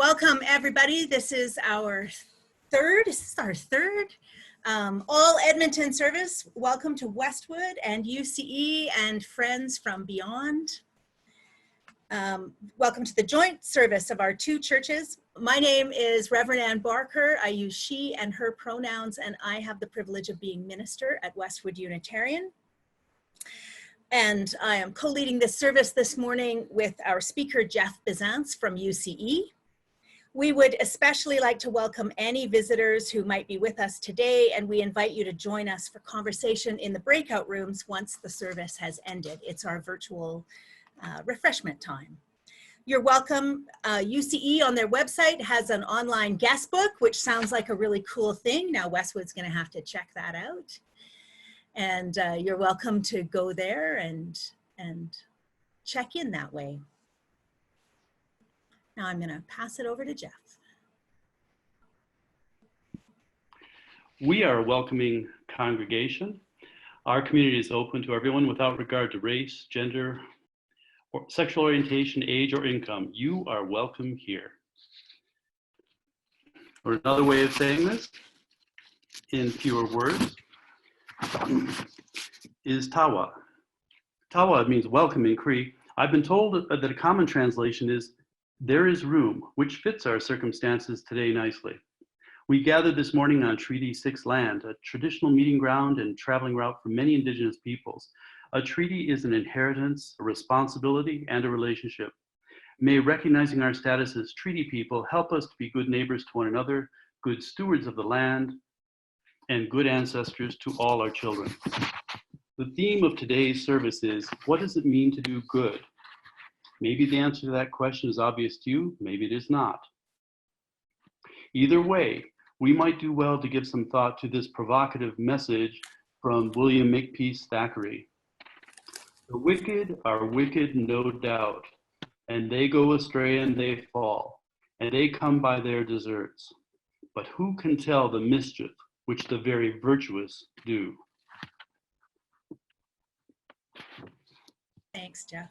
Welcome, everybody. This is our third all Edmonton service. Welcome to Westwood and UCE and friends from beyond. Welcome to the joint service of our two churches. My name is Reverend Ann Barker. I use she and her pronouns, and I have the privilege of being minister at Westwood Unitarian. And I am co-leading this service this morning with our speaker, Jeff Bisanz from UCE. We would especially like to welcome any visitors who might be with us today, and we invite you to join us for conversation in the breakout rooms once the service has ended. It's our virtual refreshment time. You're welcome. UCE on their website has an online guest book, which sounds like a really cool thing. Now Westwood's going to have to check that out. And you're welcome to go there and check in that way. Now I'm going to pass it over to Jeff. We are a welcoming congregation. Our community is open to everyone without regard to race, gender, or sexual orientation, age, or income. You are welcome here. Or another way of saying this, in fewer words, is tawa. Tawa means welcome in Cree. I've been told that a common translation is there is room, which fits our circumstances today nicely. We gathered this morning on Treaty 6 land, a traditional meeting ground and traveling route for many Indigenous peoples. A treaty is an inheritance, a responsibility, and a relationship. May recognizing our status as treaty people help us to be good neighbors to one another, good stewards of the land, and good ancestors to all our children. The theme of today's service is, what does it mean to do good? Maybe the answer to that question is obvious to you, maybe it is not. Either way, we might do well to give some thought to this provocative message from William Makepeace Thackeray. The wicked are wicked, no doubt, and they go astray and they fall, and they come by their deserts. But who can tell the mischief which the very virtuous do? Thanks, Jeff.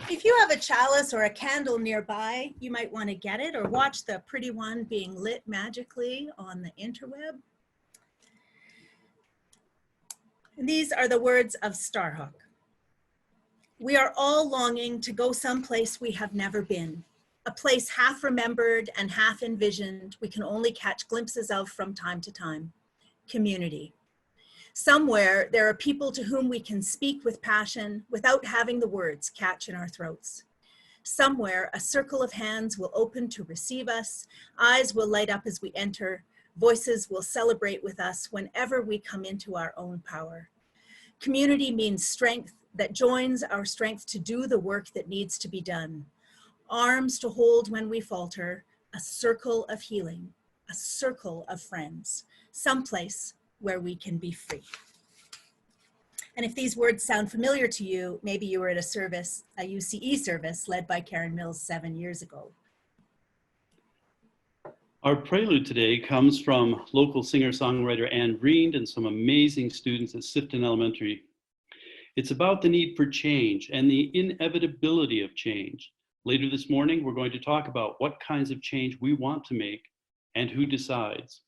If you have a chalice or a candle nearby, you might want to get it or watch the pretty one being lit magically on the interweb. And these are the words of Starhawk. We are all longing to go someplace we have never been, a place half remembered and half envisioned we can only catch glimpses of from time to time. Community. Somewhere there are people to whom we can speak with passion without having the words catch in our throats. Somewhere a circle of hands will open to receive us, eyes will light up as we enter, voices will celebrate with us whenever we come into our own power. Community means strength that joins our strength to do the work that needs to be done. Arms to hold when we falter, a circle of healing, a circle of friends, someplace where we can be free. And if these words sound familiar to you, maybe you were at a service, a UCE service led by Karen Mills 7 years ago. Our prelude today comes from local singer-songwriter Anne Reend and some amazing students at Sifton Elementary. It's about the need for change and the inevitability of change. Later this morning, we're going to talk about what kinds of change we want to make and who decides.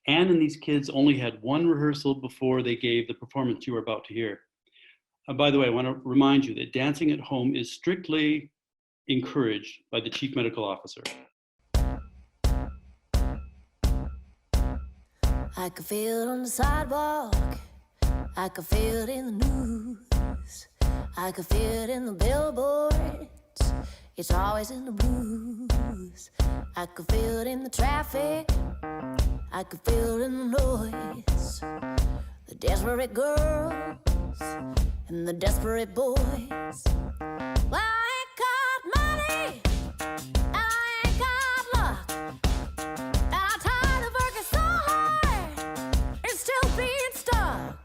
Anne and these kids only had one rehearsal before they gave the performance you are about to hear. By the way, I want to remind you that dancing at home is strictly encouraged by the Chief Medical Officer. I could feel it on the sidewalk, I could feel it in the news, I could feel it in the billboards, it's always in the blues. I could feel it in the traffic, I could feel it in the noise, the desperate girls and the desperate boys. Well, I ain't got money, I ain't got luck, and I'm tired of working so hard and still being stuck.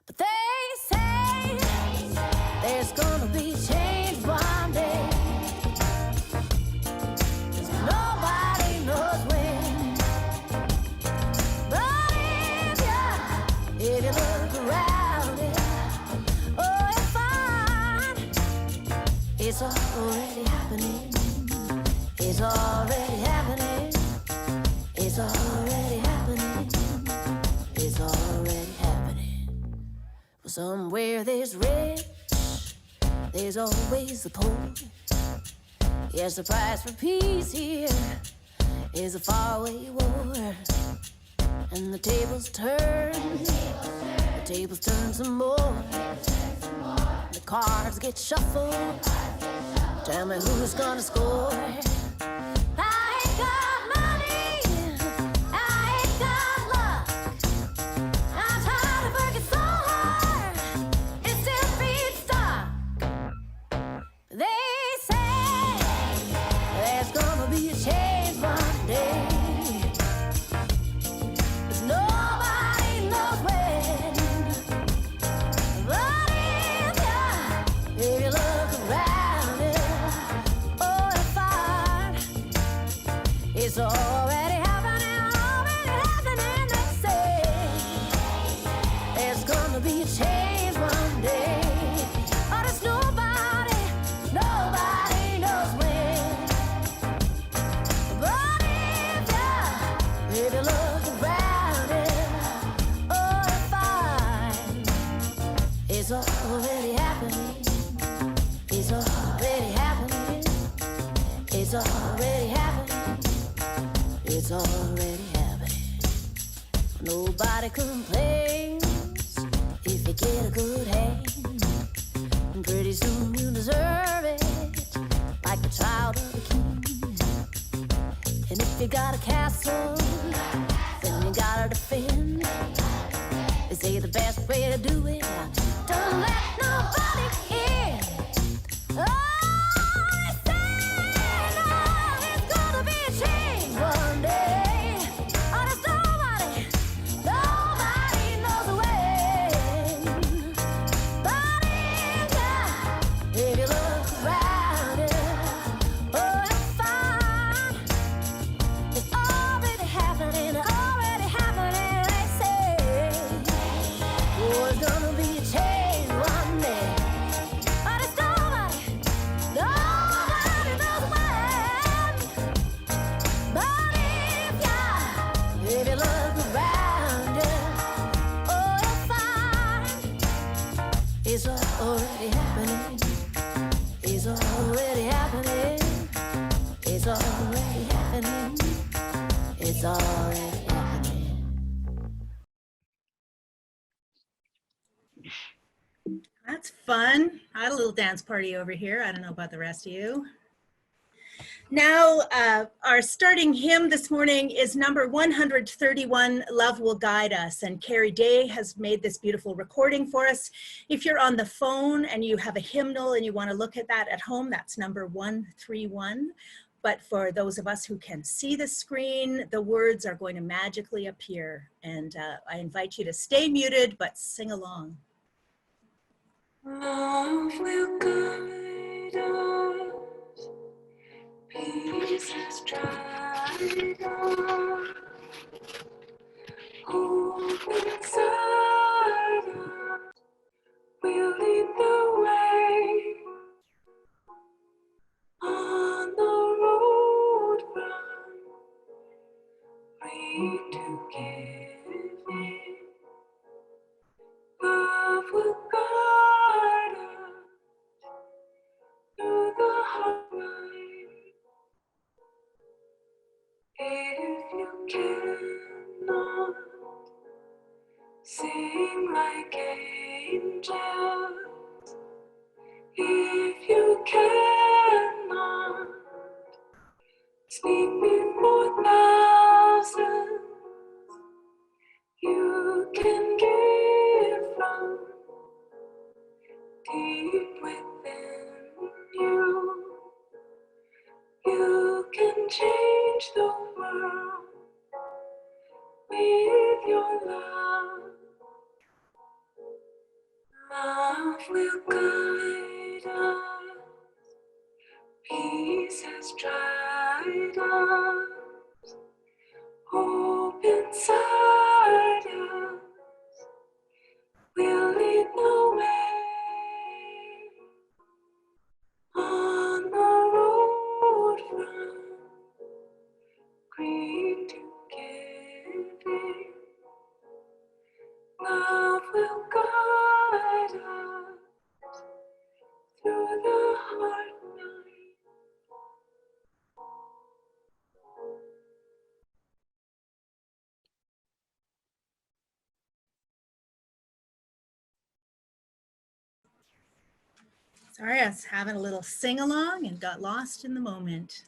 But they say there's gonna be change one day. Nobody knows when. But if you look around it, oh, you'll find it's already It's already happening. It's already happening. It's already happening. Somewhere there's rich, there's always the poor. Yes, the price for peace here is a faraway war. And the tables turn, the tables turn some more. The cards get shuffled. Tell me who's gonna score. I ain't got money, I ain't got luck. I'm tired of working so hard, it still beats stock. They say there's gonna be a change one day. Nobody knows when. But if you look around it, oh, you'll find it's already happening, they say. There's gonna be a change one day. Oh, there's nobody knows when. But if you look around it, oh, you'll find it's already happening. It's already happening. It's already happening. It's already happening. Nobody complains if you get a good hand. And pretty soon you deserve it, like the child of a king. And if you got a castle, then you gotta defend. They say the best way to do it, don't let nobody in. Oh, I say no, there's gonna be a change one day. Oh, there's nobody knows when. But if you look around it, oh, you'll find it's already happening, they say. Oh, it's gonna be a change one day. But it's nobody knows when. But if you look around you, oh, you'll find it's already happening. It's already happening. It's already happening. It's already happening. That's fun. I had a little dance party over here. I don't know about the rest of you. Now, our starting hymn this morning is number 131, Love Will Guide Us. And Carrie Day has made this beautiful recording for us. If you're on the phone and you have a hymnal and you want to look at that at home, that's number 131. But for those of us who can see the screen, the words are going to magically appear. And I invite you to stay muted, but sing along. Love will guide us, peace has dried us, hope inside us will lead the way on the road from free to giving. Love will guide us through the highway. If you cannot sing like angels, if you cannot speak before thousands, you can give from deep within you. You can change the world with your love. Love will guide us. Peace has dried us. Hope inside us will lead the way on the road from Sorry, I was having a little sing-along and got lost in the moment.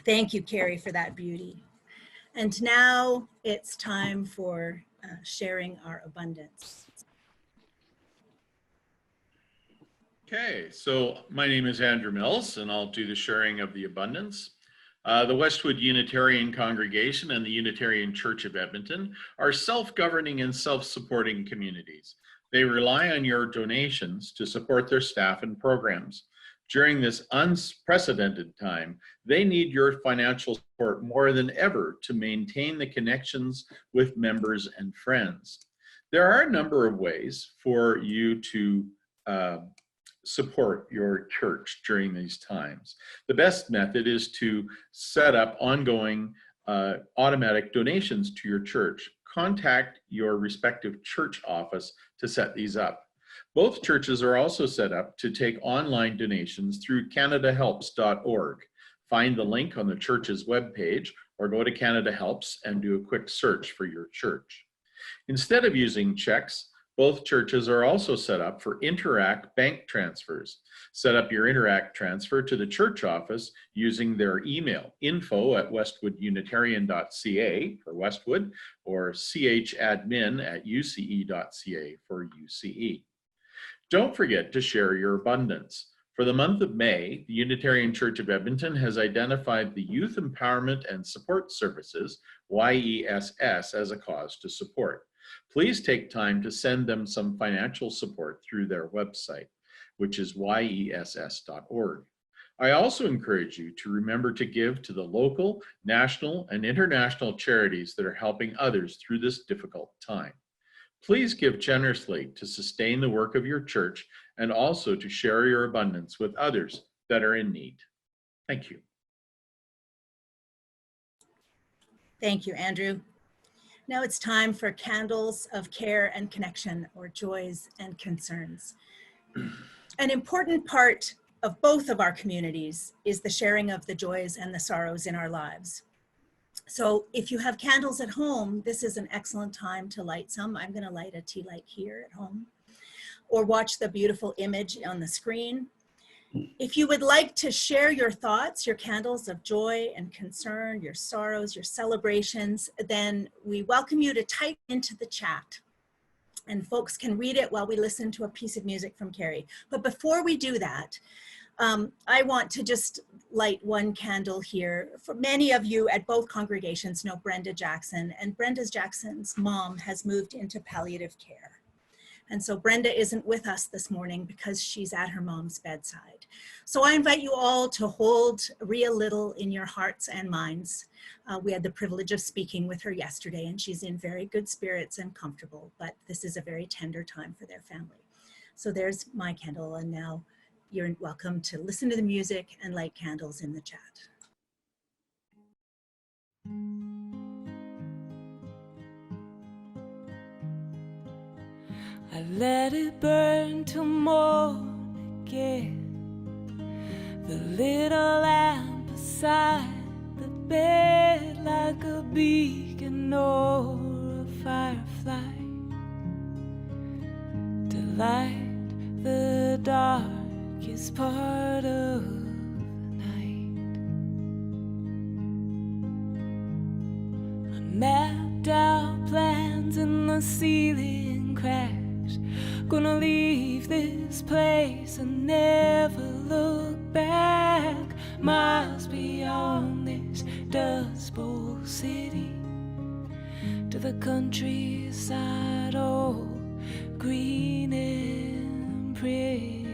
Thank you, Carrie, for that beauty. And now it's time for sharing our abundance. Okay, so my name is Andrew Mills, and I'll do the sharing of the abundance. The Westwood Unitarian Congregation and the Unitarian Church of Edmonton are self-governing and self-supporting communities. They rely on your donations to support their staff and programs. During this unprecedented time, they need your financial support more than ever to maintain the connections with members and friends. There are a number of ways for you to support your church during these times. The best method is to set up ongoing automatic donations to your church. Contact your respective church office to set these up. Both churches are also set up to take online donations through canadahelps.org. Find the link on the church's webpage or go to Canada Helps and do a quick search for your church. Instead of using checks, both churches are also set up for Interact bank transfers. Set up your Interact transfer to the church office using their email, info@westwoodunitarian.ca for Westwood, or chadmin@uce.ca for UCE. Don't forget to share your abundance. For the month of May, the Unitarian Church of Edmonton has identified the Youth Empowerment and Support Services, YESS, as a cause to support. Please take time to send them some financial support through their website, which is yess.org. I also encourage you to remember to give to the local, national, and international charities that are helping others through this difficult time. Please give generously to sustain the work of your church and also to share your abundance with others that are in need. Thank you. Thank you, Andrew. Now it's time for candles of care and connection, or joys and concerns. An important part of both of our communities is the sharing of the joys and the sorrows in our lives. So if you have candles at home, this is an excellent time to light some. I'm going to light a tea light here at home, or watch the beautiful image on the screen. If you would like to share your thoughts, your candles of joy and concern, your sorrows, your celebrations, then we welcome you to type into the chat, and folks can read it while we listen to a piece of music from Carrie. But before we do that, I want to just light one candle here. For many of you at both congregations know Brenda Jackson, and Brenda Jackson's mom has moved into palliative care. And so Brenda isn't with us this morning because she's at her mom's bedside. So I invite you all to hold Rhea Little in your hearts and minds. We had the privilege of speaking with her yesterday, and she's in very good spirits and comfortable, but this is a very tender time for their family. So there's my candle, and now you're welcome to listen to the music and light candles in the chat. I let it burn till morn again. The little lamp beside the bed, like a beacon or a firefly, to light the darkest part of the night. I mapped out plans in the ceiling crack. Gonna leave this place and never look back. Miles beyond this Dust Bowl city, to the countryside, all green and pretty.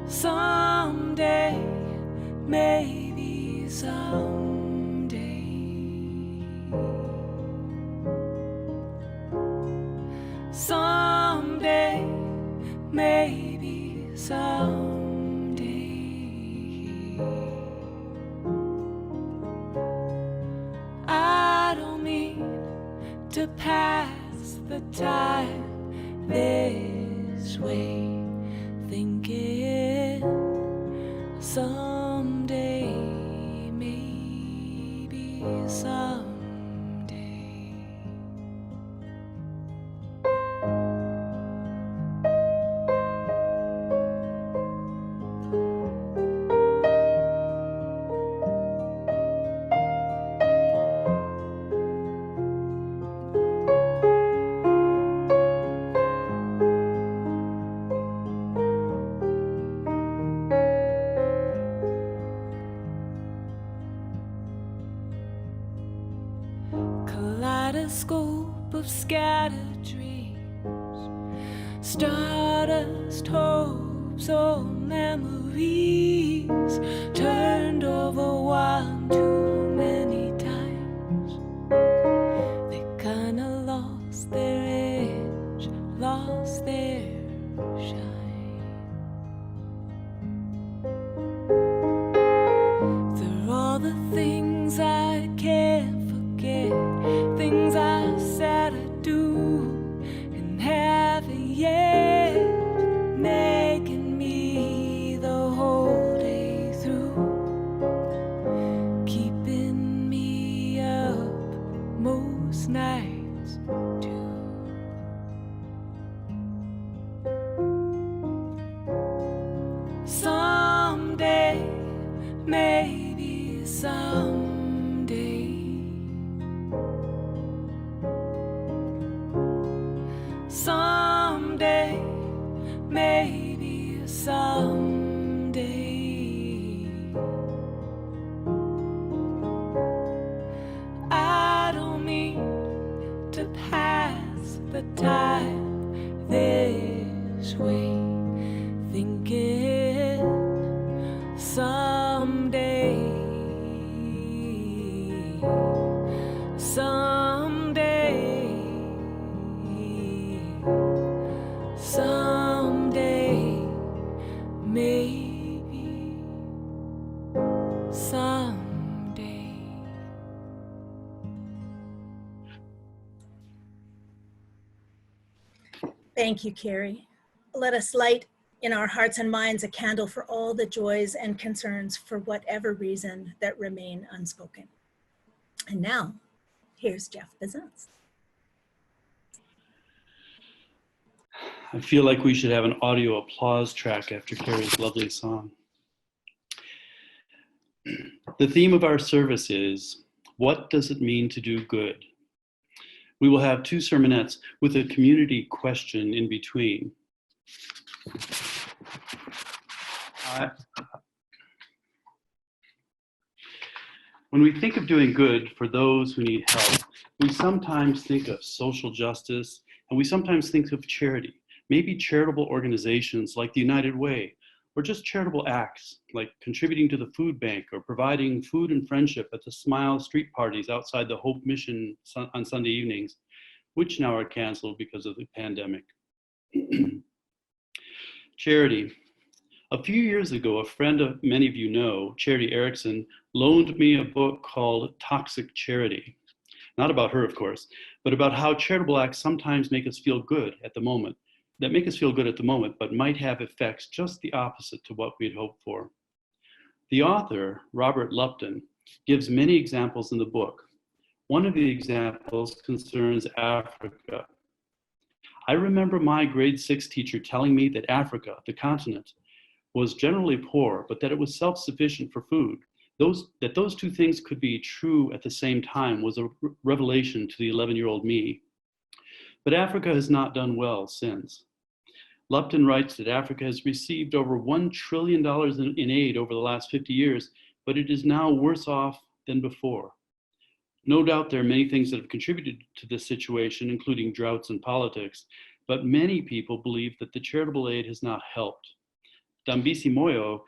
Someday, maybe someday, someday, maybe someday. I don't mean to pass the time this way, thinking someday, maybe someday. scattered dreams, stardust, hopes, old memories, turned over one too many times. They kinda lost their edge, lost their shine. They're all the things I can't forget, things I said I'd do and haven't yet, making me the whole day through, keeping me up most nights too. Someday, maybe someday, someday, maybe someday, I don't mean to pass the time this way, thinking someday, someday, someday, maybe someday. Thank you, Carrie. Let us light in our hearts and minds a candle for all the joys and concerns, for whatever reason, that remain unspoken. And now, here's Jeff Bisanz. I feel like we should have an audio applause track after Carrie's lovely song. The theme of our service is, what does it mean to do good? We will have 2 sermonettes with a community question in between. When we think of doing good for those who need help, we sometimes think of social justice, and we sometimes think of charity, maybe charitable organizations like the United Way, or just charitable acts like contributing to the food bank or providing food and friendship at the Smile street parties outside the Hope Mission on Sunday evenings, which now are canceled because of the pandemic. Charity. A few years ago, a friend of many of you know, Charity Erickson, loaned me a book called Toxic Charity. Not about her, of course, but about how charitable acts sometimes make us feel good at the moment, but might have effects just the opposite to what we'd hoped for. The author, Robert Lupton, gives many examples in the book. One of the examples concerns Africa. I remember my grade 6 teacher telling me that Africa, the continent, was generally poor, but that it was self-sufficient for food. That those 2 things could be true at the same time was a revelation to the 11-year-old me. But Africa has not done well since. Lupton writes that Africa has received over $1 trillion in aid over the last 50 years, but it is now worse off than before. No doubt there are many things that have contributed to this situation, including droughts and politics, but many people believe that the charitable aid has not helped. Dambisi Moyo,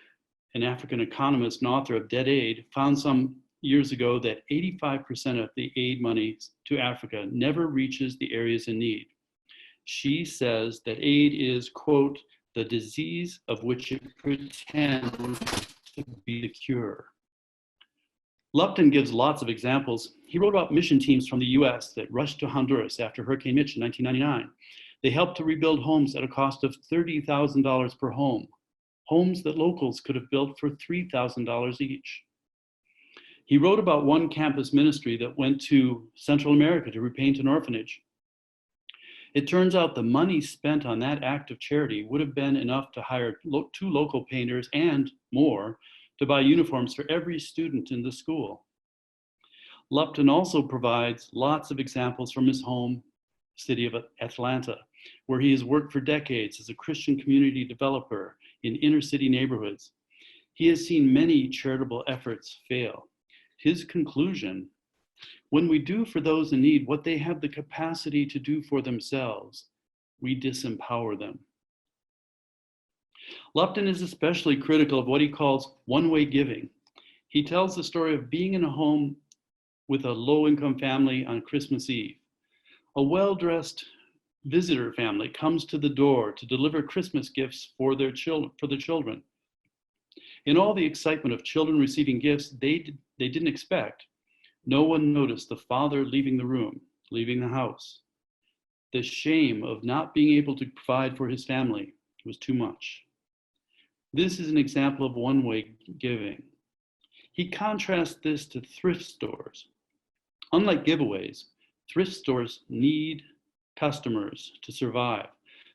an African economist and author of Dead Aid, found some years ago that 85% of the aid money to Africa never reaches the areas in need. She says that aid is, quote, the disease of which it pretends to be the cure. Lupton gives lots of examples. He wrote about mission teams from the US that rushed to Honduras after Hurricane Mitch in 1999. They helped to rebuild homes at a cost of $30,000 per home, homes that locals could have built for $3,000 each. He wrote about one campus ministry that went to Central America to repaint an orphanage. It turns out the money spent on that act of charity would have been enough to hire 2 local painters and more to buy uniforms for every student in the school. Lupton also provides lots of examples from his home city of Atlanta, where he has worked for decades as a Christian community developer in inner city neighborhoods. He has seen many charitable efforts fail. His conclusion When we do for those in need what they have the capacity to do for themselves, we disempower them. Lupton is especially critical of what he calls one-way giving. He tells the story of being in a home with a low-income family on Christmas Eve. A well-dressed visitor family comes to the door to deliver Christmas gifts for the children. In all the excitement of children receiving gifts they didn't expect, no one noticed the father leaving the room, leaving the house. The shame of not being able to provide for his family was too much. This is an example of one-way giving. He contrasts this to thrift stores. Unlike giveaways, thrift stores need customers to survive.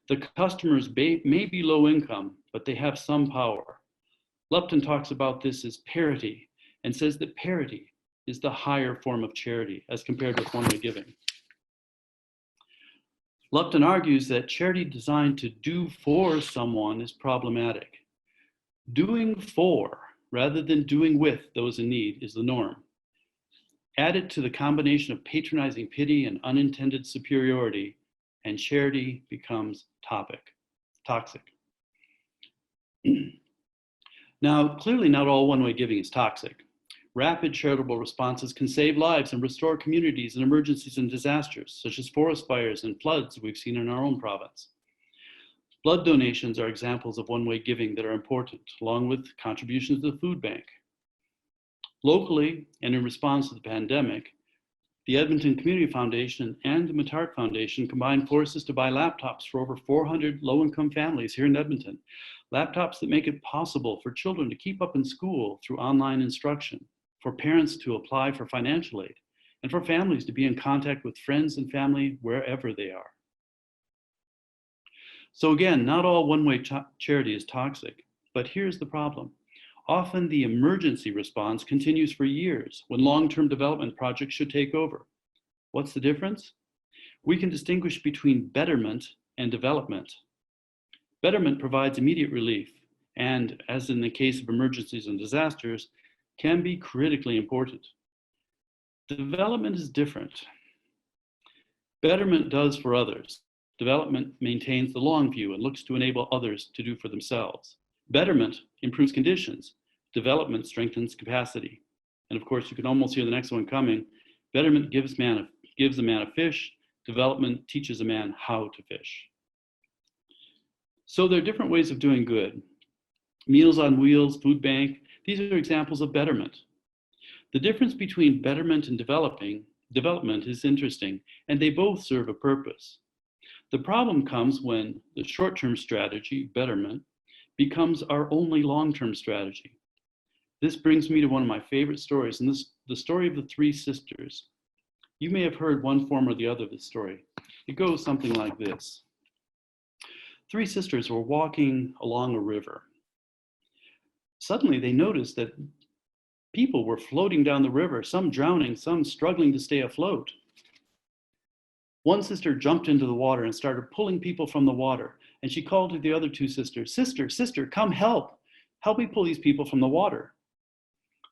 The customers may be low income, but they have some power. Lupton talks about this as parity and says that parity is the higher form of charity as compared with one-way giving. Lupton argues that charity designed to do for someone is problematic. Doing for rather than doing with those in need is the norm. Added to the combination of patronizing pity and unintended superiority, and charity becomes toxic. Now, clearly not all one-way giving is toxic. Rapid charitable responses can save lives and restore communities in emergencies and disasters, such as forest fires and floods we've seen in our own province. Blood donations are examples of one-way giving that are important, along with contributions to the food bank. Locally, and in response to the pandemic, the Edmonton Community Foundation and the Matart Foundation combined forces to buy laptops for over 400 low-income families here in Edmonton. Laptops that make it possible for children to keep up in school through online instruction, for parents to apply for financial aid, and for families to be in contact with friends and family wherever they are. So again, not all one-way charity is toxic, but here's the problem. Often the emergency response continues for years when long-term development projects should take over. What's the difference? We can distinguish between betterment and development. Betterment provides immediate relief and, as in the case of emergencies and disasters, can be critically important. Development is different. Betterment does for others. Development maintains the long view and looks to enable others to do for themselves. Betterment improves conditions. Development strengthens capacity. And of course, you can almost hear the next one coming. Betterment gives a man a fish. Development teaches a man how to fish. So there are different ways of doing good. Meals on Wheels, food bank, these are examples of betterment. The difference between betterment and development is interesting, and they both serve a purpose. The problem comes when the short-term strategy, betterment, becomes our only long-term strategy. This brings me to one of my favorite stories, and the story of the three sisters. You may have heard one form or the other of this story. It goes something like this. Three sisters were walking along a river. Suddenly they noticed that people were floating down the river, some drowning, some struggling to stay afloat. One sister jumped into the water and started pulling people from the water, and she called to the other two sisters, Sister, come help. Help me pull these people from the water.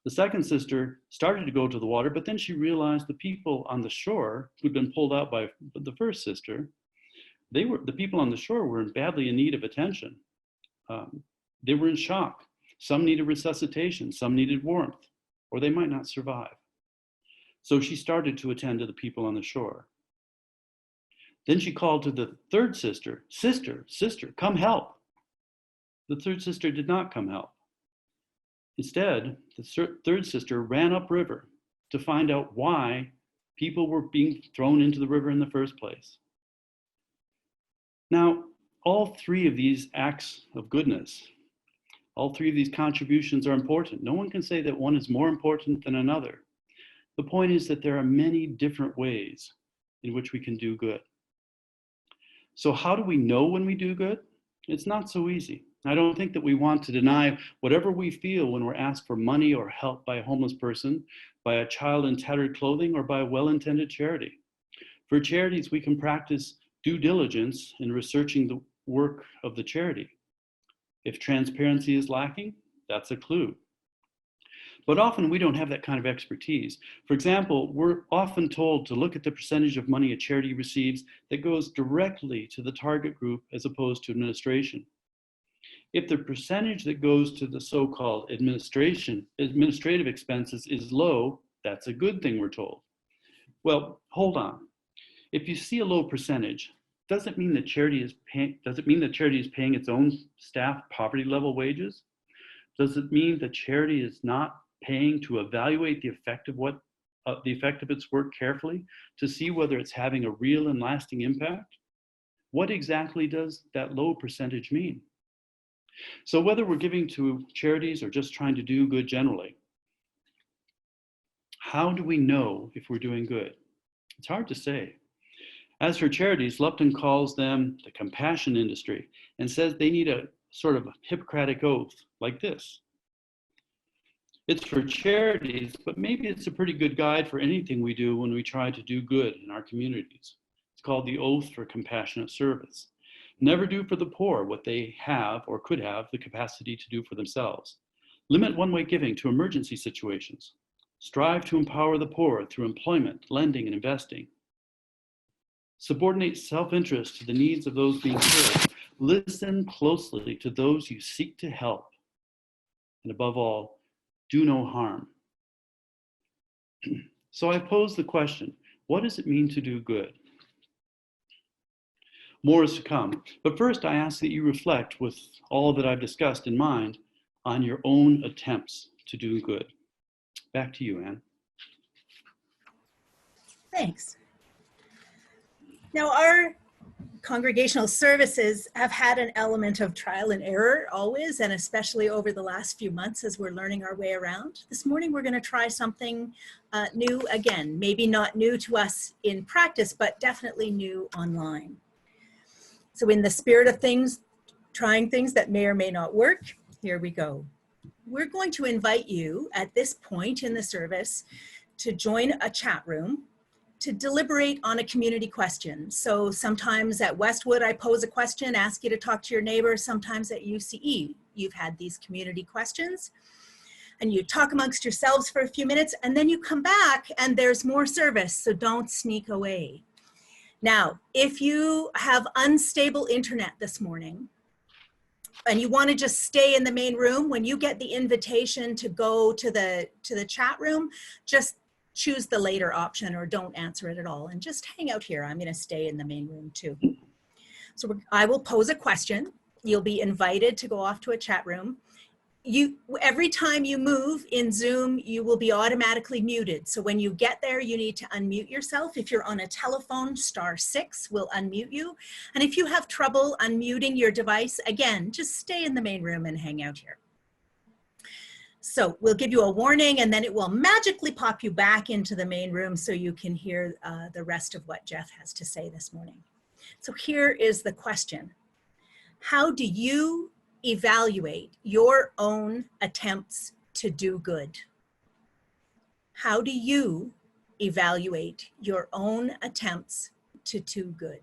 The second sister started to go to the water, but then she realized the people on the shore who'd been pulled out by the first sister, the people on the shore were badly in need of attention. They were in shock. Some needed resuscitation, some needed warmth, or they might not survive. So she started to attend to the people on the shore. Then she called to the third sister, Sister, come help. The third sister did not come help. Instead, the third sister ran upriver to find out why people were being thrown into the river in the first place. Now, all three of these acts of goodness, all three of these contributions are important. No one can say that one is more important than another. The point is that there are many different ways in which we can do good. So how do we know when we do good? It's not so easy. I don't think that we want to deny whatever we feel when we're asked for money or help by a homeless person, by a child in tattered clothing, or by a well-intended charity. For charities, we can practice due diligence in researching the work of the charity. If transparency is lacking, that's a clue. But often we don't have that kind of expertise. For example, we're often told to look at the percentage of money a charity receives that goes directly to the target group as opposed to administration. If the percentage that goes to the so-called administrative expenses is low, that's a good thing, we're told. Well, hold on. If you see a low percentage, does it mean that charity is paying its own staff poverty level wages? Does it mean that charity is not paying to evaluate the effect of its work carefully to see whether it's having a real and lasting impact? What exactly does that low percentage mean? So whether we're giving to charities or just trying to do good generally, how do we know if we're doing good? It's hard to say. As for charities, Lupton calls them the compassion industry and says they need a sort of a Hippocratic oath like this. It's for charities, but maybe it's a pretty good guide for anything we do when we try to do good in our communities. It's called the Oath for Compassionate Service. Never do for the poor what they have or could have the capacity to do for themselves. Limit one-way giving to emergency situations. Strive to empower the poor through employment, lending, and investing. Subordinate self-interest to the needs of those being served. Listen closely to those you seek to help. And above all, do no harm. So I pose the question, what does it mean to do good? More is to come, but first I ask that you reflect with all that I've discussed in mind on your own attempts to do good. Back to you, Anne. Thanks. Now, our congregational services have had an element of trial and error always, and especially over the last few months as we're learning our way around. This morning, we're going to try something new again, maybe not new to us in practice, but definitely new online. So in the spirit of things, trying things that may or may not work, here we go. We're going to invite you at this point in the service to join a chat room to deliberate on a community question. So sometimes at Westwood, I pose a question, ask you to talk to your neighbor. Sometimes at UCE, you've had these community questions and you talk amongst yourselves for a few minutes and then you come back and there's more service, so don't sneak away. Now, if you have unstable internet this morning and you want to just stay in the main room, when you get the invitation to go to the chat room, just choose the later option or don't answer it at all and just hang out here. I'm going to stay in the main room too. So I will pose a question. You'll be invited to go off to a chat room. Every time you move in Zoom, you will be automatically muted. So when you get there, you need to unmute yourself. If you're on a telephone, *6 will unmute you. And if you have trouble unmuting your device, again, just stay in the main room and hang out here. So we'll give you a warning and then it will magically pop you back into the main room so you can hear the rest of what Jeff has to say this morning. So here is the question. How do you evaluate your own attempts to do good? How do you evaluate your own attempts to do good?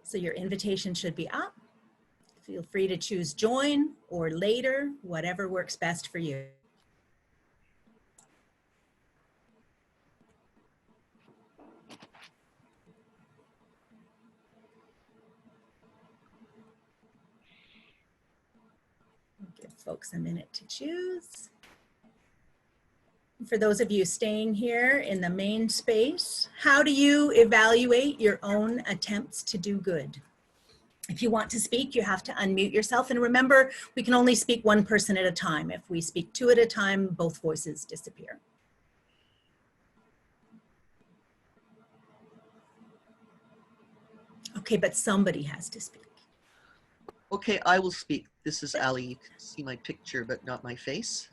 So your invitation should be up. Feel free to choose join or later, whatever works best for you. Give folks a minute to choose. For those of you staying here in the main space, how do you evaluate your own attempts to do good? If you want to speak, you have to unmute yourself. And remember, we can only speak one person at a time. If we speak two at a time, both voices disappear. Okay, but somebody has to speak. Okay, I will speak. This is Ali. You can see my picture, but not my face.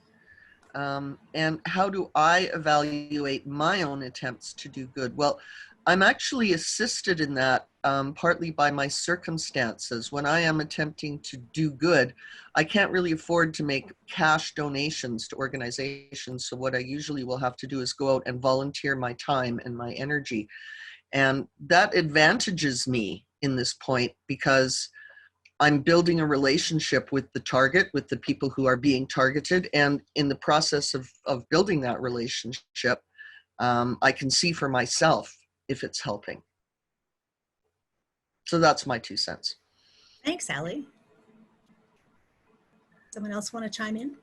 And how do I evaluate my own attempts to do good? Well, I'm actually assisted in that partly by my circumstances. When I am attempting to do good, I can't really afford to make cash donations to organizations. So what I usually will have to do is go out and volunteer my time and my energy. And that advantages me in this point because I'm building a relationship with the target, with the people who are being targeted. And in the process of building that relationship, I can see for myself if it's helping. So that's my 2 cents. Thanks, Allie. Someone else want to chime in?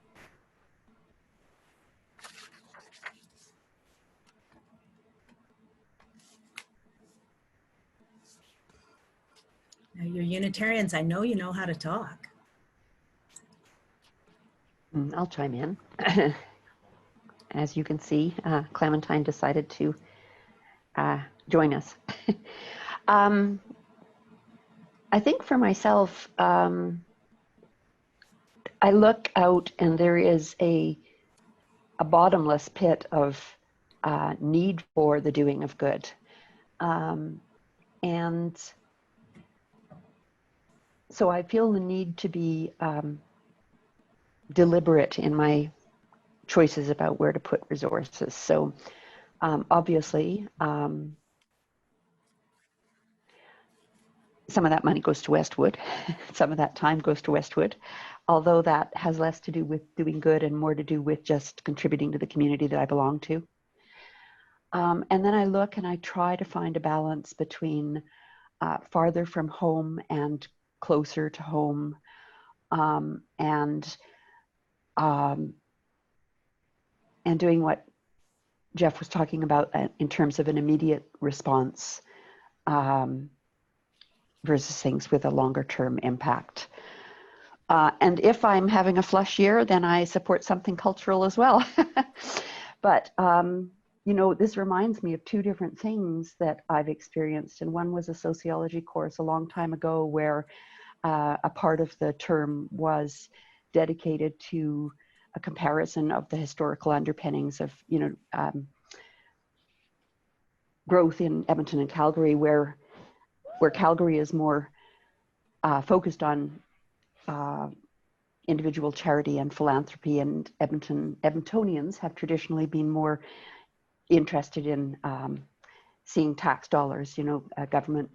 Now, you're Unitarians. I know you know how to talk. I'll chime in. As you can see, Clementine decided to join us. I think for myself, I look out and there is a bottomless pit of need for the doing of good. And so I feel the need to be deliberate in my choices about where to put resources. So obviously, some of that money goes to Westwood. Some of that time goes to Westwood, although that has less to do with doing good and more to do with just contributing to the community that I belong to. And then I look and I try to find a balance between farther from home and closer to home, and doing what Jeff was talking about in terms of an immediate response versus things with a longer term impact. And if I'm having a flush year, then I support something cultural as well. But, you know, this reminds me of 2 different things that I've experienced. And one was a sociology course a long time ago where a part of the term was dedicated to a comparison of the historical underpinnings of, you know, growth in Edmonton and Calgary, where Calgary is more focused on individual charity and philanthropy, and Edmontonians have traditionally been more interested in seeing tax dollars, you know, government,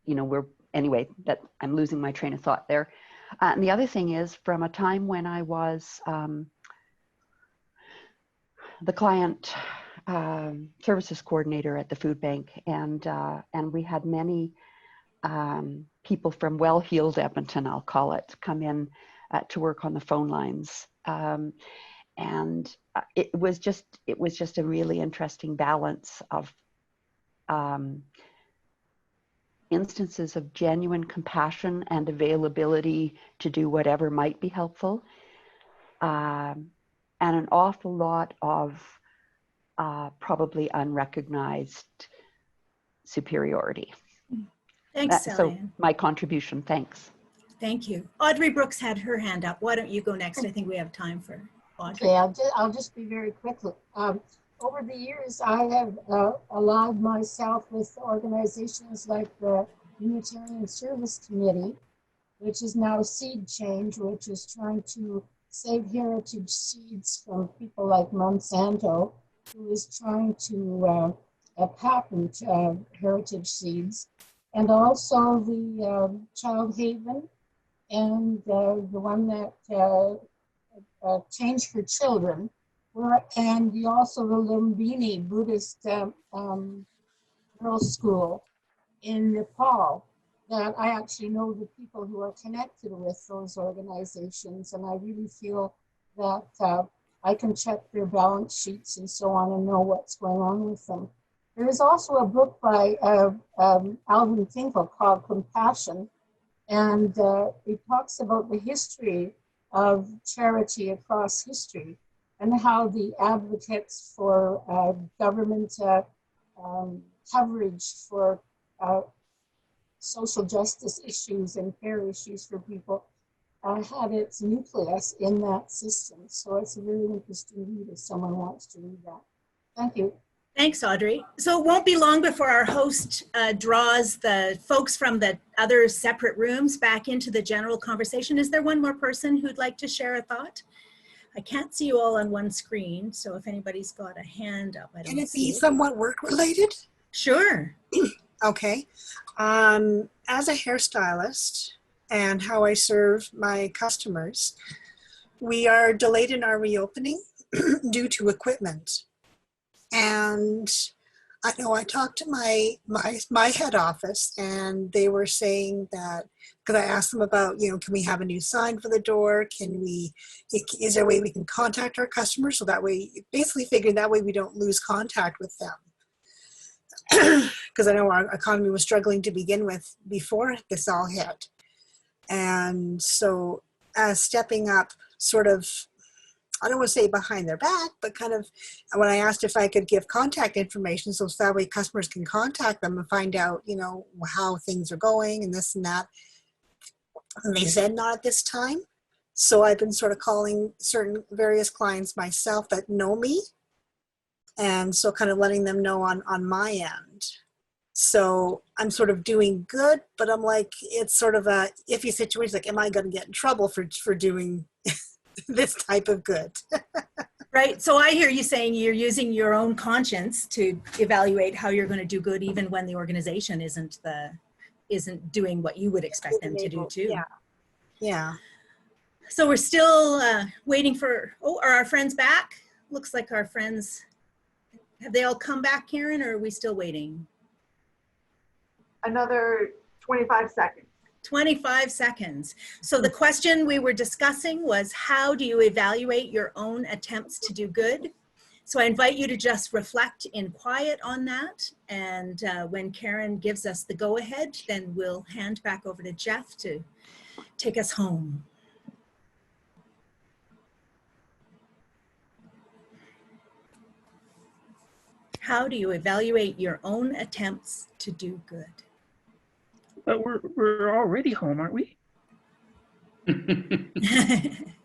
you know, anyway, that I'm losing my train of thought there. And the other thing is, from a time when I was the client services coordinator at the food bank, and we had many people from well-heeled Edmonton, I'll call it, come in to work on the phone lines, and it was just a really interesting balance of instances of genuine compassion and availability to do whatever might be helpful, and an awful lot of probably unrecognized superiority. Thanks, So Sally. my contribution, thanks. Thank you. Audrey Brooks had her hand up. Why don't you go next? I think we have time for Audrey. Okay, I'll just be very quickly. Over the years, I have allied myself with organizations like the Unitarian Service Committee, which is now Seed Change, which is trying to save heritage seeds from people like Monsanto, who is trying to patent heritage seeds, and also the Child Haven, and the one that Change for Children, and also the Lumbini Buddhist Girls' School in Nepal, that I actually know the people who are connected with those organizations, and I really feel that I can check their balance sheets and so on and know what's going on with them. There is also a book by Alvin Finkel called Compassion, and it talks about the history of charity across history and how the advocates for government coverage for social justice issues and care issues for people had its nucleus in that system. So it's a very interesting read if someone wants to read that. Thank you. Thanks, Audrey. So it won't be long before our host draws the folks from the other separate rooms back into the general conversation. Is there one more person who'd like to share a thought? I can't see you all on one screen, so if anybody's got a hand up, I don't see it. Can it be somewhat work-related? Sure. Okay. As a hairstylist, and how I serve my customers. We are delayed in our reopening due to equipment. And I know I talked to my head office, and they were saying that, because I asked them about, can we have a new sign for the door? Is there a way we can contact our customers? So that way, basically figuring that way we don't lose contact with them. Because I know our economy was struggling to begin with before this all hit. And so as stepping up sort of, I don't want to say behind their back, but kind of when I asked if I could give contact information so that way customers can contact them and find out, how things are going and this and that. And they said not at this time. So I've been sort of calling certain various clients myself that know me. And so kind of letting them know on my end. So I'm sort of doing good, but I'm like, it's sort of a iffy situation. Like, am I going to get in trouble for doing this type of good? Right. So I hear you saying you're using your own conscience to evaluate how you're going to do good, even when the organization isn't doing what you would expect them to do too. Yeah. Yeah. So we're still waiting for, are our friends back? Looks like our friends, have they all come back, Karen, or are we still waiting? Another 25 seconds. 25 seconds. So the question we were discussing was, how do you evaluate your own attempts to do good? So I invite you to just reflect in quiet on that. And when Karen gives us the go-ahead, then we'll hand back over to Jeff to take us home. How do you evaluate your own attempts to do good? But we're already home, aren't we?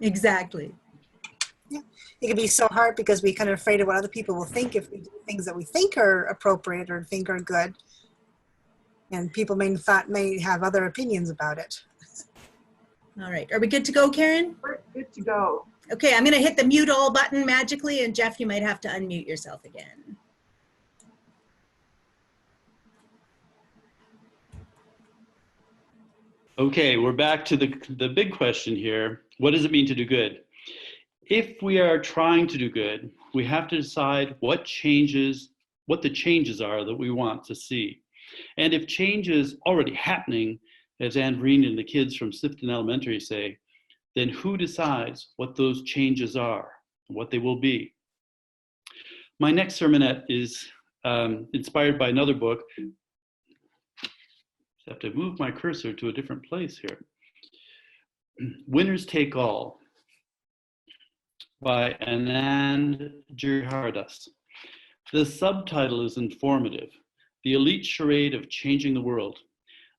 Exactly. Yeah. It can be so hard because we're kind of afraid of what other people will think if we do things that we think are appropriate or think are good. And people may have other opinions about it. All right. Are we good to go, Karen? We're good to go. Okay, I'm going to hit the mute all button magically, and Jeff, you might have to unmute yourself again. Okay, we're back to the big question here. What does it mean to do good? If we are trying to do good, we have to decide what the changes are that we want to see. And if change is already happening, as Anne Breen and the kids from Sifton Elementary say, then who decides what those changes are, what they will be? My next sermonette is inspired by another book. I have to move my cursor to a different place here. Winners Take All by Anand Giridharadas. The subtitle is informative, The Elite Charade of Changing the World.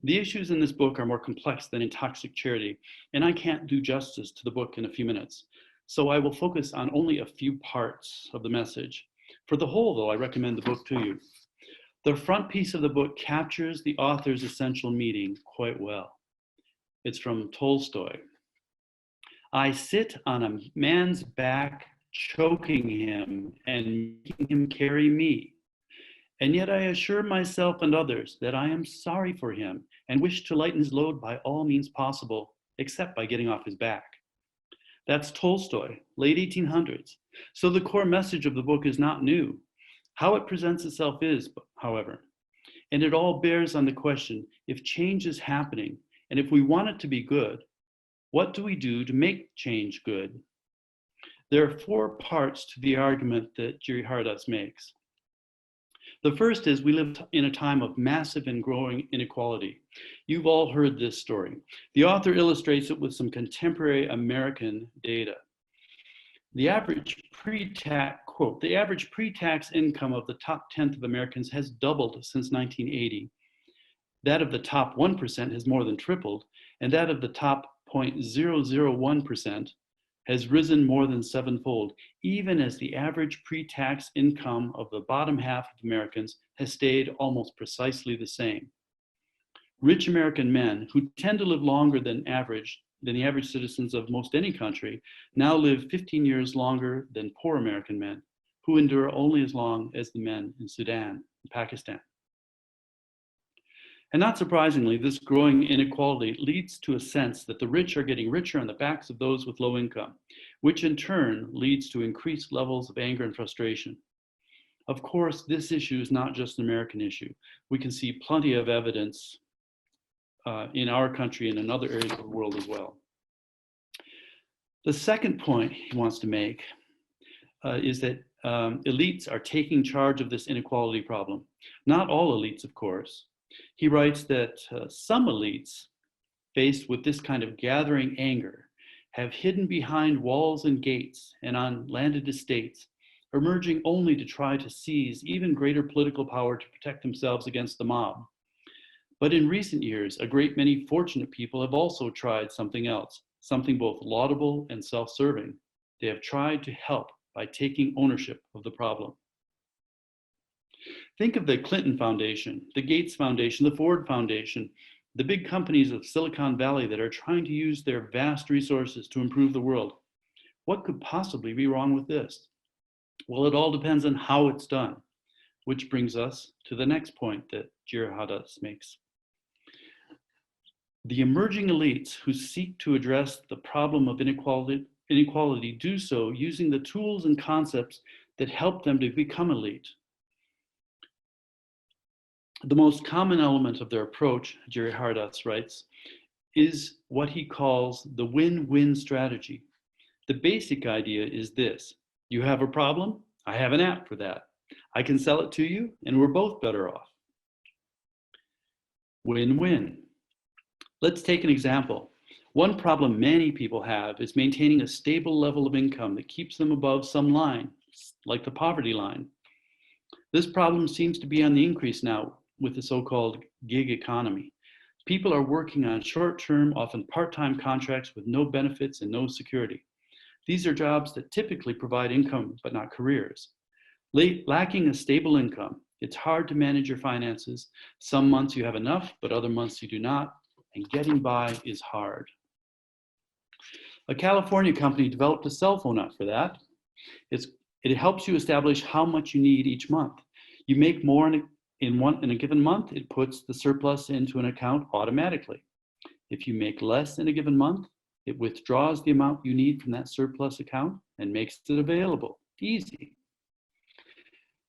The issues in this book are more complex than in Toxic Charity, and I can't do justice to the book in a few minutes. So I will focus on only a few parts of the message. For the whole, though, I recommend the book to you. The front piece of the book captures the author's essential meaning quite well. It's from Tolstoy. I sit on a man's back, choking him and making him carry me. And yet I assure myself and others that I am sorry for him and wish to lighten his load by all means possible, except by getting off his back. That's Tolstoy, late 1800s. So the core message of the book is not new. How it presents itself is, however, and it all bears on the question, if change is happening, and if we want it to be good, what do we do to make change good? There are four parts to the argument that Giridharadas makes. The first is we live in a time of massive and growing inequality. You've all heard this story. The author illustrates it with some contemporary American data. The average pre-tax, quote, the average pre-tax income of the top 10th of Americans has doubled since 1980. That of the top 1% has more than tripled, and that of the top 0.001% has risen more than sevenfold, even as the average pre-tax income of the bottom half of Americans has stayed almost precisely the same. Rich American men, who tend to live longer than the average citizens of most any country, now live 15 years longer than poor American men, who endure only as long as the men in Sudan and Pakistan. And not surprisingly, this growing inequality leads to a sense that the rich are getting richer on the backs of those with low income, which in turn leads to increased levels of anger and frustration. Of course, this issue is not just an American issue. We can see plenty of evidence in our country and in other areas of the world as well. The second point he wants to make is that elites are taking charge of this inequality problem. Not all elites, of course. He writes that some elites, faced with this kind of gathering anger, have hidden behind walls and gates and on landed estates, emerging only to try to seize even greater political power to protect themselves against the mob. But in recent years, a great many fortunate people have also tried something else, something both laudable and self-serving. They have tried to help by taking ownership of the problem. Think of the Clinton Foundation, the Gates Foundation, the Ford Foundation, the big companies of Silicon Valley that are trying to use their vast resources to improve the world. What could possibly be wrong with this? Well, it all depends on how it's done, which brings us to the next point that Gerhardas makes. The emerging elites who seek to address the problem of inequality do so using the tools and concepts that help them to become elite. The most common element of their approach, Gerhardas writes, is what he calls the win-win strategy. The basic idea is this: you have a problem, I have an app for that. I can sell it to you, and we're both better off. Win-win. Let's take an example. One problem many people have is maintaining a stable level of income that keeps them above some line, like the poverty line. This problem seems to be on the increase now with the so-called gig economy. People are working on short-term, often part-time contracts with no benefits and no security. These are jobs that typically provide income, but not careers. Lacking a stable income, it's hard to manage your finances. Some months you have enough, but other months you do not, and getting by is hard. A California company developed a cell phone app for that. It helps you establish how much you need each month. You make more in a given month, it puts the surplus into an account automatically. If you make less in a given month, it withdraws the amount you need from that surplus account and makes it available. Easy.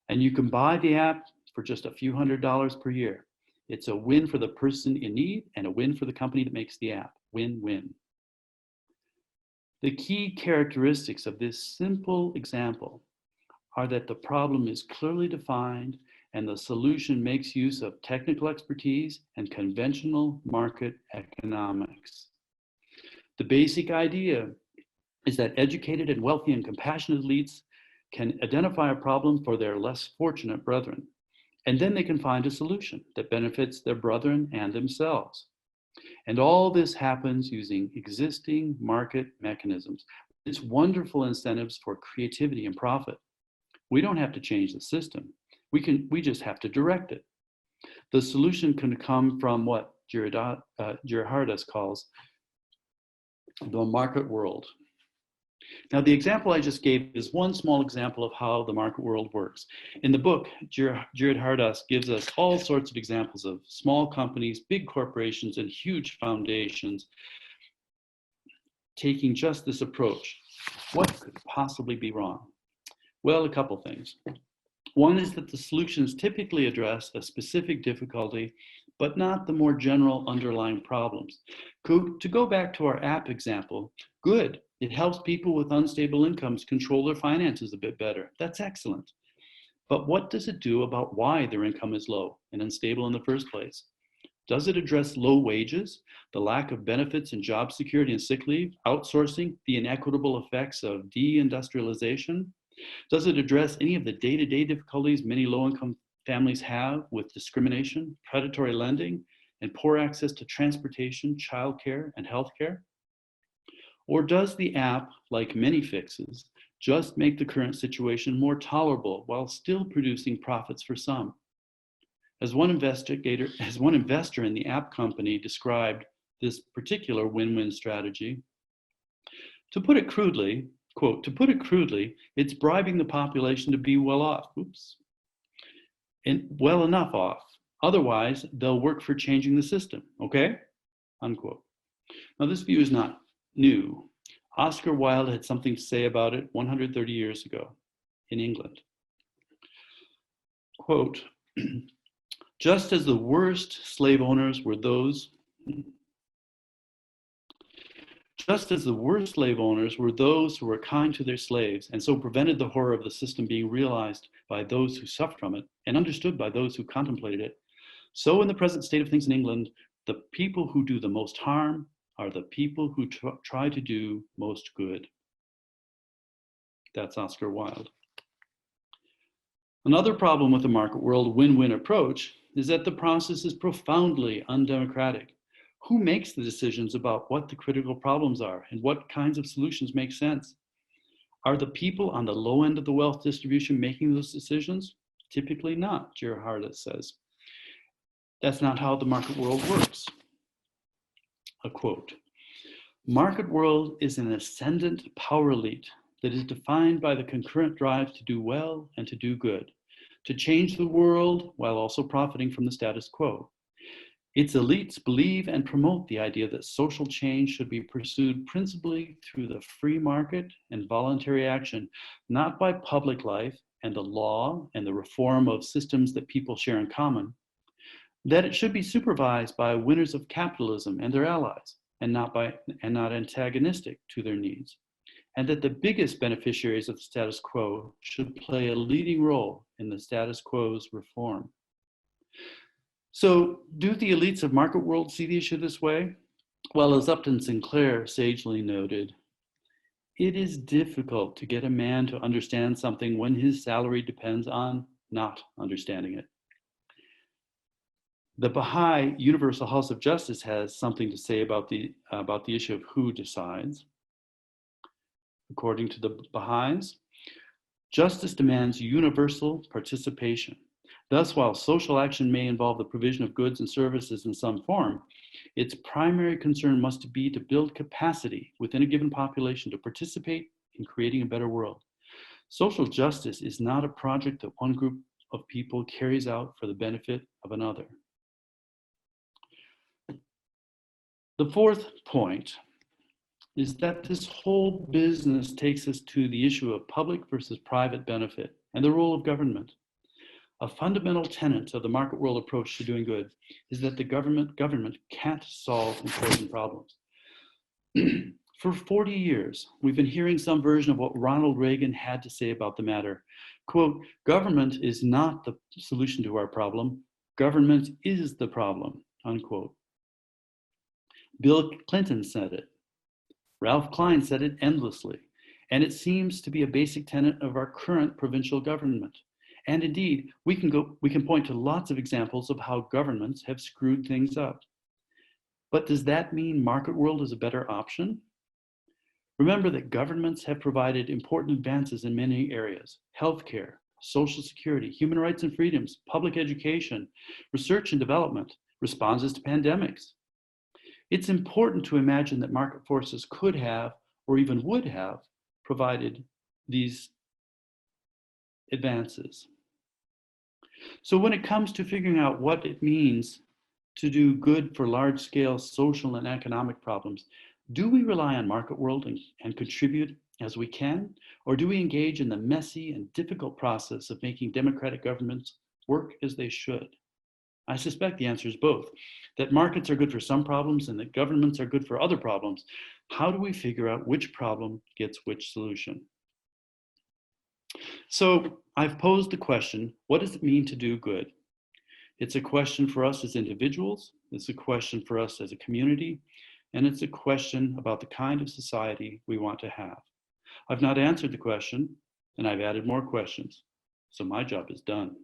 And you can buy the app for just a few $100s per year. It's a win for the person in need and a win for the company that makes the app. Win-win. The key characteristics of this simple example are that the problem is clearly defined and the solution makes use of technical expertise and conventional market economics. The basic idea is that educated and wealthy and compassionate elites can identify a problem for their less fortunate brethren, and then they can find a solution that benefits their brethren and themselves. And all this happens using existing market mechanisms. It's wonderful incentives for creativity and profit. We don't have to change the system. We just have to direct it. The solution can come from what Gerhardas calls the market world. Now, the example I just gave is one small example of how the market world works. In the book, Gerhardas gives us all sorts of examples of small companies, big corporations, and huge foundations taking just this approach. What could possibly be wrong? Well, a couple things. One is that the solutions typically address a specific difficulty, but not the more general underlying problems. To go back to our app example, good. It helps people with unstable incomes control their finances a bit better. That's excellent. But what does it do about why their income is low and unstable in the first place? Does it address low wages, the lack of benefits and job security and sick leave, outsourcing, the inequitable effects of deindustrialization? Does it address any of the day-to-day difficulties many low-income families have with discrimination, predatory lending, and poor access to transportation, childcare, and healthcare? Or does the app, like many fixes, just make the current situation more tolerable while still producing profits for some? As one investor in the app company described this particular win-win strategy, to put it crudely, quote, to put it crudely, it's bribing the population to be well off, and well enough off, Otherwise, they'll work for changing the system, okay? Unquote. Now, this view is not new. Oscar Wilde had something to say about it 130 years ago in England. Quote, just as the worst slave owners were those who were kind to their slaves and so prevented the horror of the system being realized by those who suffered from it and understood by those who contemplated it, so in the present state of things in England, the people who do the most harm are the people who try to do most good. That's Oscar Wilde. Another problem with the market world win-win approach is that the process is profoundly undemocratic. Who makes the decisions about what the critical problems are and what kinds of solutions make sense? Are the people on the low end of the wealth distribution making those decisions? Typically not, Gerhardt says. That's not how the market world works. A quote, market world is an ascendant power elite that is defined by the concurrent drive to do well and to do good, to change the world while also profiting from the status quo. Its elites believe and promote the idea that social change should be pursued principally through the free market and voluntary action, not by public life and the law and the reform of systems that people share in common, that it should be supervised by winners of capitalism and their allies, and not antagonistic to their needs, and that the biggest beneficiaries of the status quo should play a leading role in the status quo's reform. So, do the elites of market world see the issue this way? Well, as Upton Sinclair sagely noted, it is difficult to get a man to understand something when his salary depends on not understanding it. The Baha'i Universal House of Justice has something to say about the issue of who decides. According to the Baha'is, justice demands universal participation. Thus, while social action may involve the provision of goods and services in some form, its primary concern must be to build capacity within a given population to participate in creating a better world. Social justice is not a project that one group of people carries out for the benefit of another. The fourth point is that this whole business takes us to the issue of public versus private benefit and the role of government. A fundamental tenet of the market world approach to doing good is that the government can't solve important problems. For 40 years, we've been hearing some version of what Ronald Reagan had to say about the matter. Quote, government is not the solution to our problem. Government is the problem, unquote. Bill Clinton said it. Ralph Klein said it endlessly. And it seems to be a basic tenet of our current provincial government. And indeed, we can point to lots of examples of how governments have screwed things up. But does that mean market world is a better option? Remember that governments have provided important advances in many areas: healthcare, social security, human rights and freedoms, public education, research and development, responses to pandemics. It's important to imagine that market forces could have, or even would have, provided these advances. So when it comes to figuring out what it means to do good for large-scale social and economic problems, do we rely on market world and contribute as we can? Or do we engage in the messy and difficult process of making democratic governments work as they should? I suspect the answer is both, that markets are good for some problems and that governments are good for other problems. How do we figure out which problem gets which solution? So I've posed the question, what does it mean to do good? It's a question for us as individuals, it's a question for us as a community, and it's a question about the kind of society we want to have. I've not answered the question, and I've added more questions, so my job is done.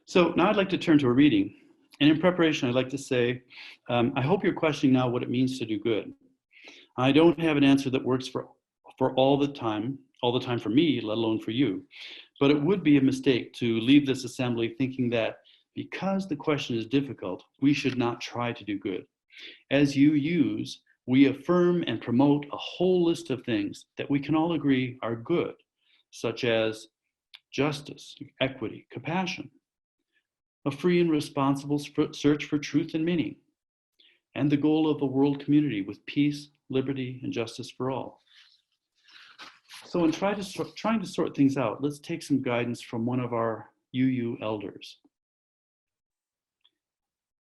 So now I'd like to turn to a reading. And in preparation, I'd like to say, I hope you're questioning now what it means to do good. I don't have an answer that works for all the time for me, let alone for you. But it would be a mistake to leave this assembly thinking that because the question is difficult, we should not try to do good. As you use, we affirm and promote a whole list of things that we can all agree are good such as justice, equity, compassion, a free and responsible search for truth and meaning, and the goal of a world community with peace, liberty, and justice for all. So in trying to sort things out, let's take some guidance from one of our UU elders.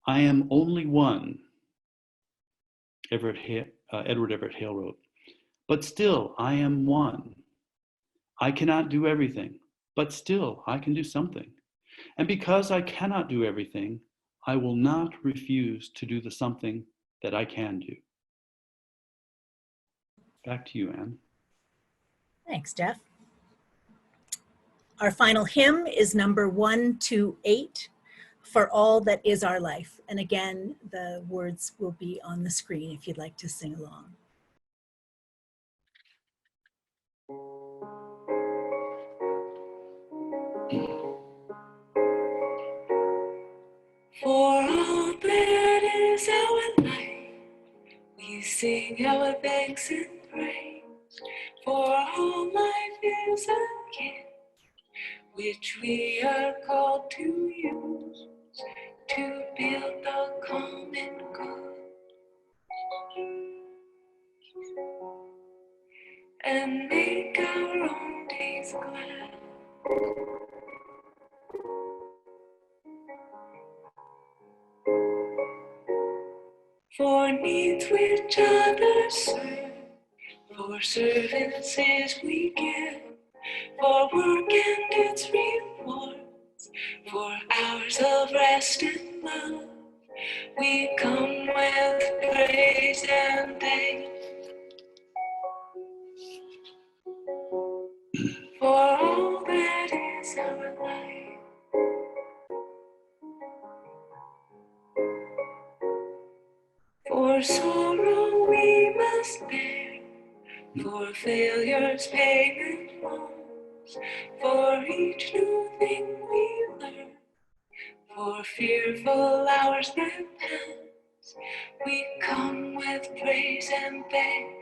I am only one, Edward Everett Hale wrote, but still I am one. I cannot do everything, but still I can do something. And because I cannot do everything, I will not refuse to do the something that I can do. Back to you, Anne. Thanks, Jeff. Our final hymn is number 128, For All That Is Our Life. And again, the words will be on the screen if you'd like to sing along. For all that is our life, we sing our thanks and praise. For all life is a gift, which we are called to use to build the common good and make our own days glad. For needs which others serve, for services we give, for work and its rewards, for hours of rest and love, we come with praise and thanks. For all that is our life, for sorrow we must bear, for failures, pain and loss, for each new thing we learn, for fearful hours that pass, we come with praise and thanks.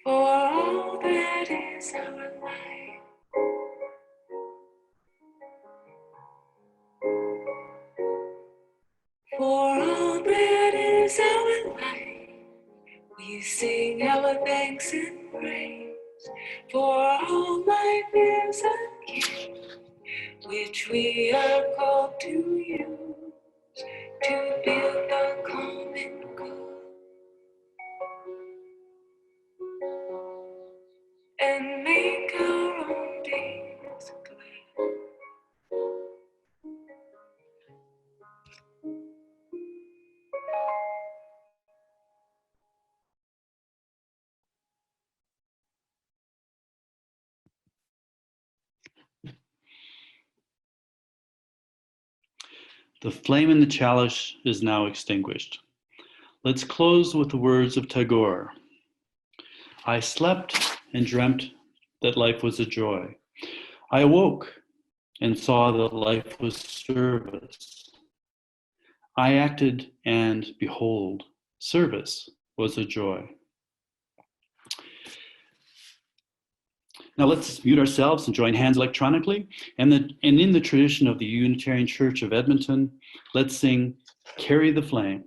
For all that is our life, for all that is our life, we sing our thanks and praise. For all life is a gift, which we are called to use to build the common good and make our own days glad. The flame in the chalice is now extinguished. Let's close with the words of Tagore. I slept and dreamt that life was a joy. I awoke and saw that life was service. I acted and behold, service was a joy. Now let's mute ourselves and join hands electronically. And in the tradition of the Unitarian Church of Edmonton, let's sing Carry the Flame.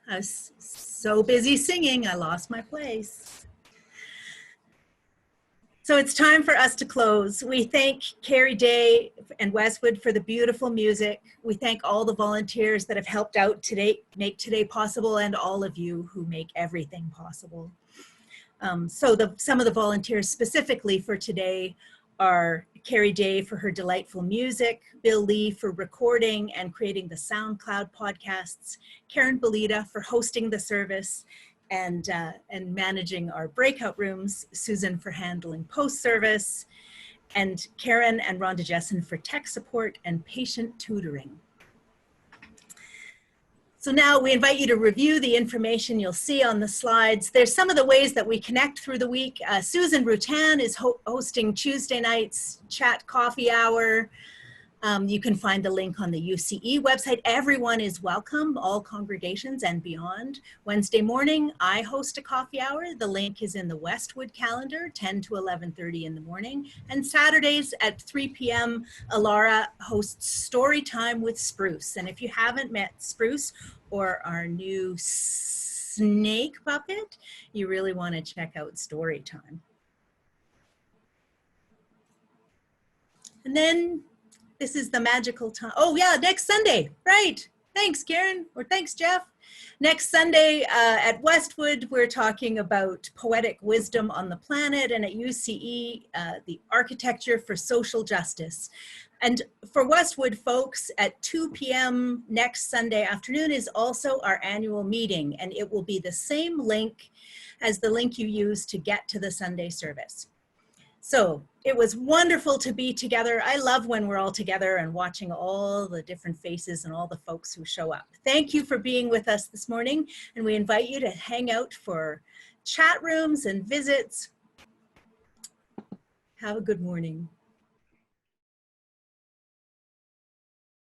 I was so busy singing, I lost my place. So it's time for us to close. We thank Carrie Day and Westwood for the beautiful music. We thank all the volunteers that have helped out today, make today possible, and all of you who make everything possible. Some of the volunteers specifically for today are Carrie Day for her delightful music, Bill Lee for recording and creating the SoundCloud podcasts, Karen Belita for hosting the service, and managing our breakout rooms, Susan for handling post-service, and Karen and Rhonda Jessen for tech support and patient tutoring. So now we invite you to review the information you'll see on the slides. There's some of the ways that we connect through the week. Susan Rutan is hosting Tuesday nights chat coffee hour. You can find the link on the UCE website. Everyone is welcome, all congregations and beyond. Wednesday morning, I host a coffee hour. The link is in the Westwood calendar, 10 to 11:30 in the morning. And Saturdays at 3 p.m., Alara hosts Story Time with Spruce. And if you haven't met Spruce or our new snake puppet, you really want to check out Story Time. And then this is the magical time. Oh yeah, next Sunday, right. Thanks, Karen, or thanks, Jeff. Next Sunday at Westwood, we're talking about poetic wisdom on the planet, and at UCE, the architecture for social justice. And for Westwood folks, at 2 p.m. next Sunday afternoon is also our annual meeting, and it will be the same link as the link you use to get to the Sunday service. So it was wonderful to be together. I love when we're all together and watching all the different faces and all the folks who show up. Thank you for being with us this morning, and we invite you to hang out for chat rooms and visits. Have a good morning.